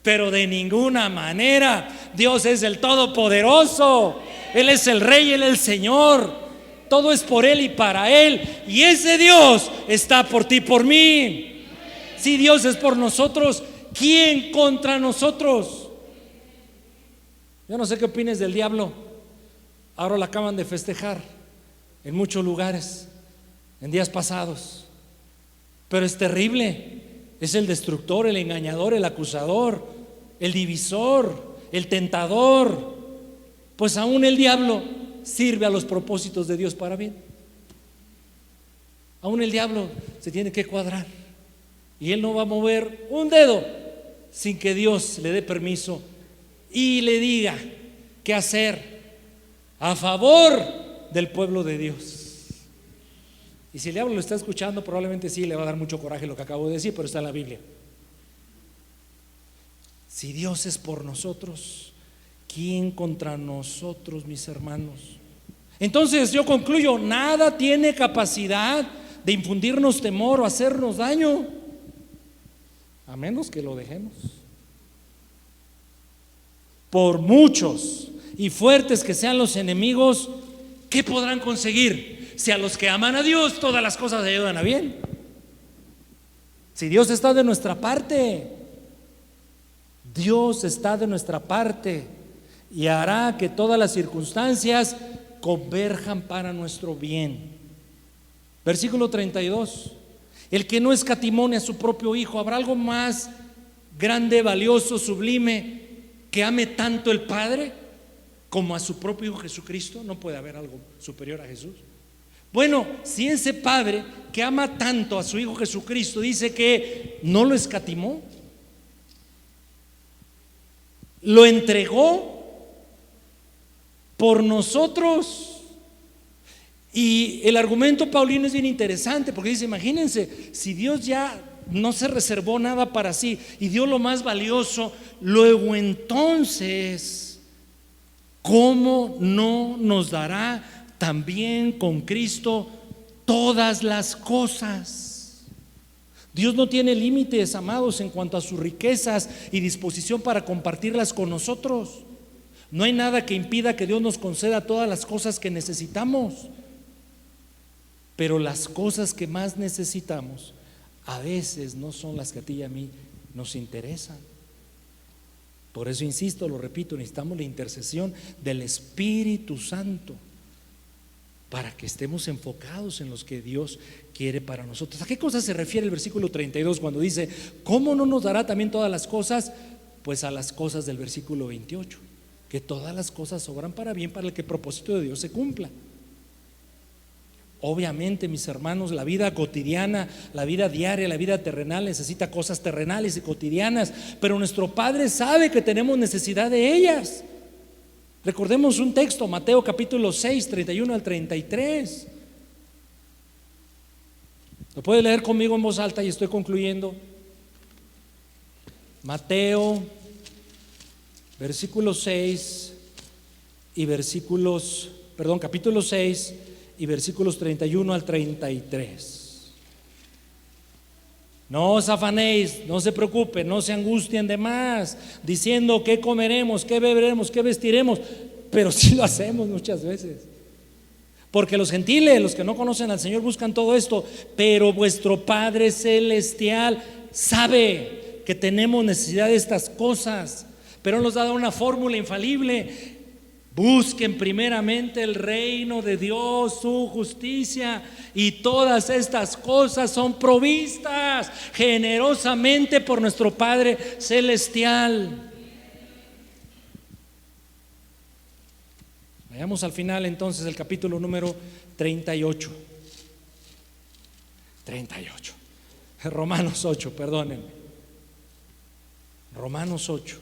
Pero de ninguna manera. Dios es el Todopoderoso. Él es el Rey, Él es el Señor. Todo es por Él y para Él, y ese Dios está por ti y por mí. Si Dios es por nosotros, ¿quién contra nosotros? Yo no sé qué opines del diablo. Ahora lo acaban de festejar en muchos lugares en días pasados, pero es terrible. Es el destructor, el engañador, el acusador, el divisor, el tentador. Pues aún el diablo sirve a los propósitos de Dios para bien. Aún el diablo se tiene que cuadrar, y él no va a mover un dedo sin que Dios le dé permiso y le diga qué hacer a favor del pueblo de Dios. Y si el diablo lo está escuchando, probablemente sí le va a dar mucho coraje lo que acabo de decir, pero está en la Biblia. Si Dios es por nosotros, ¿quién contra nosotros, mis hermanos? Entonces yo concluyo, nada tiene capacidad de infundirnos temor o hacernos daño, a menos que lo dejemos. Por muchos y fuertes que sean los enemigos, ¿qué podrán conseguir? Si a los que aman a Dios todas las cosas ayudan a bien. Si Dios está de nuestra parte, Dios está de nuestra parte y hará que todas las circunstancias converjan para nuestro bien. Versículo 32. el que no escatimone a su propio Hijo. ¿Habrá algo más grande, valioso, sublime que ame tanto el Padre como a su propio Hijo Jesucristo? No puede haber algo superior a Jesús. Bueno, si ese Padre que ama tanto a su Hijo Jesucristo dice que no lo escatimó, lo entregó por nosotros. Y el argumento paulino es bien interesante, porque dice: imagínense, si Dios ya no se reservó nada para sí y dio lo más valioso, luego entonces, ¿cómo no nos dará también con Cristo todas las cosas? Dios no tiene límites, amados, en cuanto a sus riquezas y disposición para compartirlas con nosotros. No hay nada que impida que Dios nos conceda todas las cosas que necesitamos. Pero las cosas que más necesitamos a veces no son las que a ti y a mí nos interesan. Por eso insisto, lo repito, necesitamos la intercesión del Espíritu Santo para que estemos enfocados en los que Dios quiere para nosotros. ¿A qué cosas se refiere el versículo 32 cuando dice: ¿cómo no nos dará también todas las cosas? Pues a las cosas del versículo 28, que todas las cosas obran para bien para el que el propósito de Dios se cumpla. Obviamente, mis hermanos, la vida cotidiana, la vida diaria, la vida terrenal necesita cosas terrenales y cotidianas, pero nuestro Padre sabe que tenemos necesidad de ellas. Recordemos un texto, Mateo capítulo 6, 31 al 33. ¿Lo puede leer conmigo en voz alta? Y estoy concluyendo. Mateo, versículo 6 y capítulo 6 y versículos 31 al 33. No os afanéis, no se preocupen, no se angustien de más, diciendo: ¿qué comeremos, qué beberemos, qué vestiremos? Pero sí lo hacemos muchas veces, porque los gentiles, los que no conocen al Señor, buscan todo esto. Pero vuestro Padre Celestial sabe que tenemos necesidad de estas cosas, pero nos da una fórmula infalible: busquen primeramente el reino de Dios, su justicia, y todas estas cosas son provistas generosamente por nuestro Padre Celestial. Vayamos al final entonces el capítulo número 38. Romanos 8, perdónenme. Romanos 8.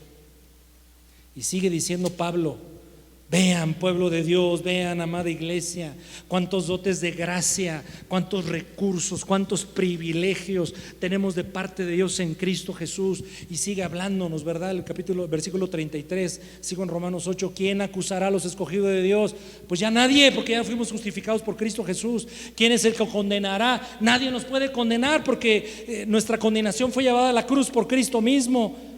Y sigue diciendo Pablo: vean, pueblo de Dios, vean, amada iglesia, cuántos dotes de gracia, cuántos recursos, cuántos privilegios tenemos de parte de Dios en Cristo Jesús. Y sigue hablándonos, ¿verdad? Versículo 33, sigo en Romanos 8. ¿Quién acusará a los escogidos de Dios? Pues ya nadie, porque ya fuimos justificados por Cristo Jesús. ¿Quién es el que condenará? Nadie nos puede condenar, porque nuestra condenación fue llevada a la cruz por Cristo mismo.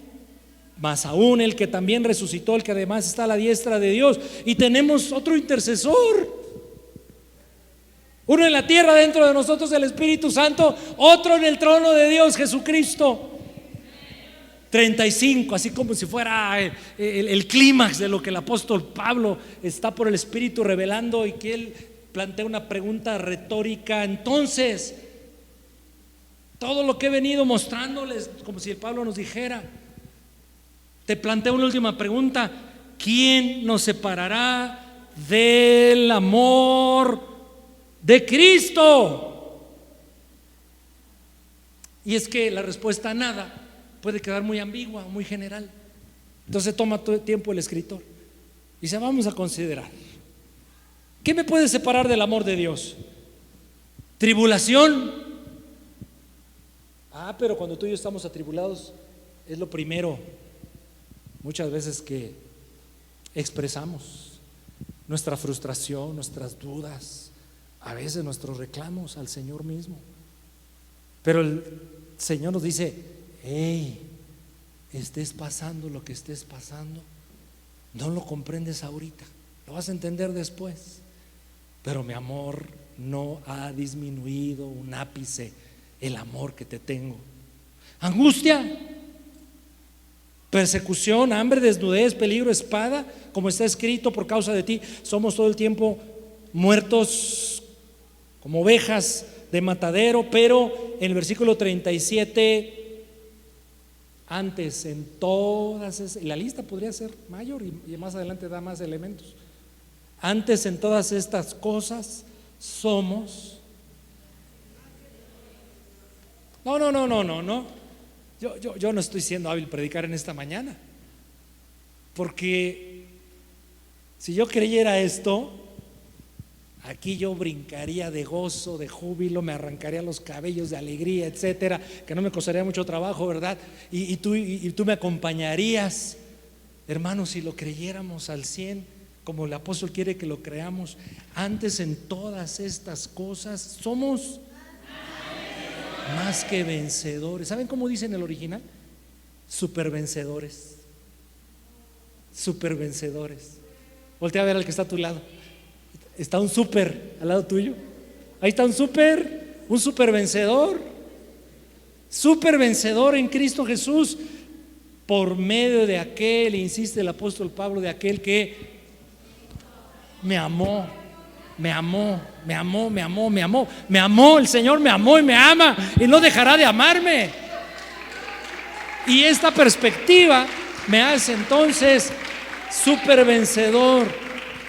Más aún el que también resucitó, el que además está a la diestra de Dios. Y tenemos otro intercesor, uno en la tierra, dentro de nosotros el Espíritu Santo, otro en el trono de Dios, Jesucristo. 35, así como si fuera el clímax de lo que el apóstol Pablo está por el Espíritu revelando, y que él plantea una pregunta retórica. Entonces, todo lo que he venido mostrándoles, como si el Pablo nos dijera, te planteo una última pregunta: ¿quién nos separará del amor de Cristo? Y es que la respuesta a nada puede quedar muy ambigua, muy general. Entonces toma todo el tiempo el escritor y dice: vamos a considerar, ¿qué me puede separar del amor de Dios? ¿Tribulación? Pero cuando tú y yo estamos atribulados, es lo primero muchas veces que expresamos: nuestra frustración, nuestras dudas, a veces nuestros reclamos al Señor mismo. Pero el Señor nos dice: hey, estés pasando lo que estés pasando, no lo comprendes ahorita, lo vas a entender después, pero mi amor no ha disminuido un ápice, el amor que te tengo. Angustia, persecución, hambre, desnudez, peligro, espada, como está escrito: por causa de ti somos todo el tiempo muertos como ovejas de matadero, pero en el versículo 37, antes en todas, la lista podría ser mayor y más adelante da más elementos. Antes en todas estas cosas somos. No. Yo no estoy siendo hábil predicar en esta mañana, porque si yo creyera esto, aquí yo brincaría de gozo, de júbilo, me arrancaría los cabellos de alegría, etcétera, que no me costaría mucho trabajo, ¿verdad? Y tú me acompañarías, hermanos, si lo creyéramos al 100, como el apóstol quiere que lo creamos. Antes en todas estas cosas somos más que vencedores. ¿Saben cómo dice en el original? Supervencedores. Supervencedores. Voltea a ver al que está a tu lado. Está un super al lado tuyo. Ahí está un supervencedor. Supervencedor en Cristo Jesús, por medio de aquel, insiste el apóstol Pablo, de aquel que me amó. El Señor me amó y me ama y no dejará de amarme. Y esta perspectiva me hace entonces supervencedor,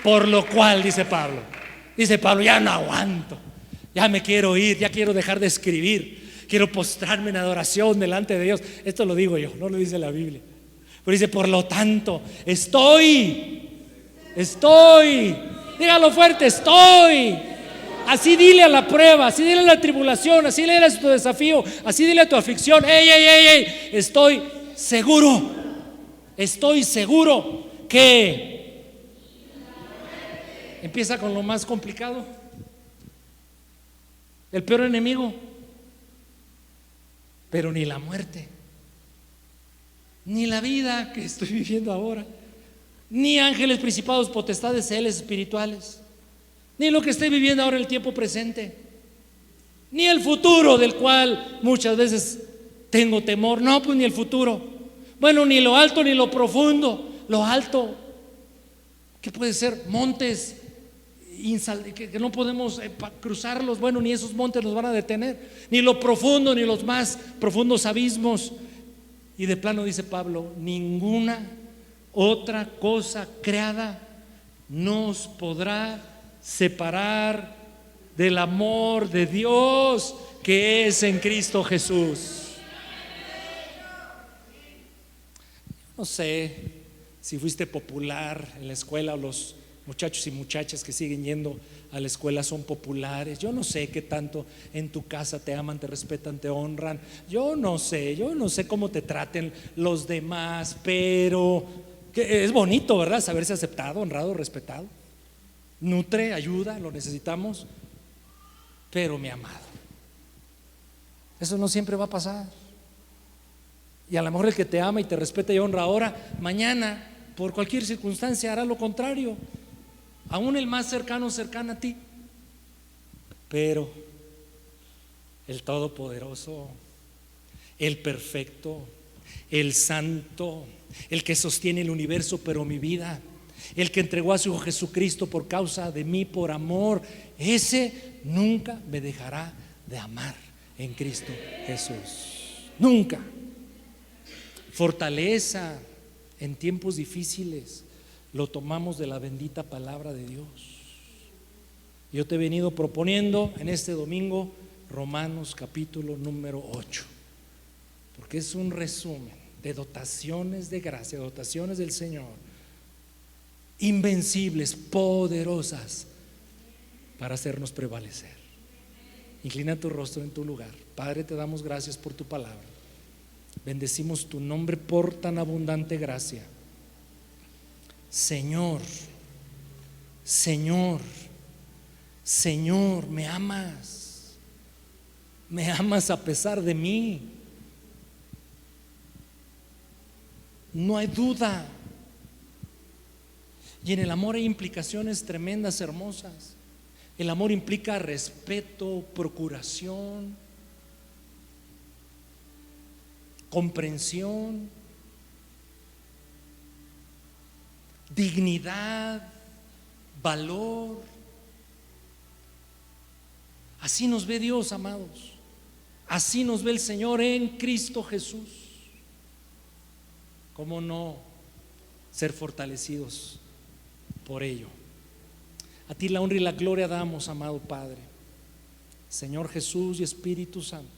por lo cual, dice Pablo, ya no aguanto, ya me quiero ir, ya quiero dejar de escribir, quiero postrarme en adoración delante de Dios. Esto lo digo yo, no lo dice la Biblia, pero dice, por lo tanto, estoy, dígalo fuerte, estoy. Así dile a la prueba, así dile a la tribulación, así dile a tu desafío, así dile a tu aflicción, estoy seguro que empieza con lo más complicado, el peor enemigo, pero ni la muerte, ni la vida que estoy viviendo ahora, ni ángeles, principados, potestades, seres espirituales, ni lo que estoy viviendo ahora en el tiempo presente, ni el futuro del cual muchas veces tengo temor. No, pues ni el futuro. Bueno, ni lo alto ni lo profundo. Lo alto, ¿qué puede ser? Montes que no podemos cruzarlos. Bueno, ni esos montes nos van a detener, ni lo profundo, ni los más profundos abismos. Y de plano dice Pablo, ninguna otra cosa creada nos podrá separar del amor de Dios que es en Cristo Jesús. No sé si fuiste popular en la escuela, o los muchachos y muchachas que siguen yendo a la escuela son populares. Yo no sé qué tanto en tu casa te aman, te respetan, te honran. Yo no sé cómo te traten los demás, pero que es bonito, ¿verdad? Saberse aceptado, honrado, respetado. Nutre, ayuda, lo necesitamos. Pero mi amado, eso no siempre va a pasar. Y a lo mejor el que te ama y te respeta y honra ahora, mañana por cualquier circunstancia hará lo contrario, aún el más cercano, cercana a ti. Pero el Todopoderoso, el perfecto, el santo, el que sostiene el universo, pero mi vida, el que entregó a su Hijo Jesucristo por causa de mí, por amor, ese nunca me dejará de amar en Cristo Jesús. Nunca. Fortaleza en tiempos difíciles lo tomamos de la bendita palabra de Dios. Yo te he venido proponiendo en este domingo Romanos capítulo número 8, porque es un resumen de dotaciones de gracia, dotaciones del Señor, invencibles, poderosas para hacernos prevalecer. Inclina tu rostro en tu lugar. Padre, te damos gracias por tu palabra. Bendecimos tu nombre por tan abundante gracia. Señor, me amas. Me amas a pesar de mí. No hay duda. Y en el amor hay implicaciones tremendas, hermosas. El amor implica respeto, procuración, comprensión, dignidad, valor. Así nos ve Dios, amados. Así nos ve el Señor en Cristo Jesús. ¿Cómo no ser fortalecidos por ello? A ti la honra y la gloria damos, amado Padre, Señor Jesús y Espíritu Santo.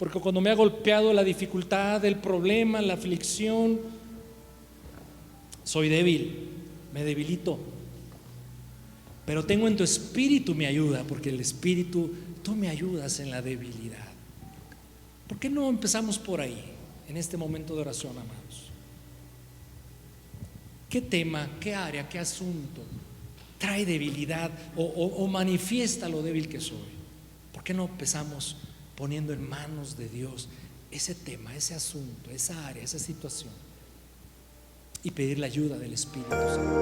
Porque cuando me ha golpeado la dificultad, el problema, la aflicción, soy débil, me debilito. Pero tengo en tu Espíritu mi ayuda, porque el Espíritu, tú me ayudas en la debilidad. ¿Por qué no empezamos por ahí, en este momento de oración, amados? ¿Qué tema, qué área, qué asunto trae debilidad o manifiesta lo débil que soy? ¿Por qué no empezamos poniendo en manos de Dios ese tema, ese asunto, esa área, esa situación, y pedir la ayuda del Espíritu Santo?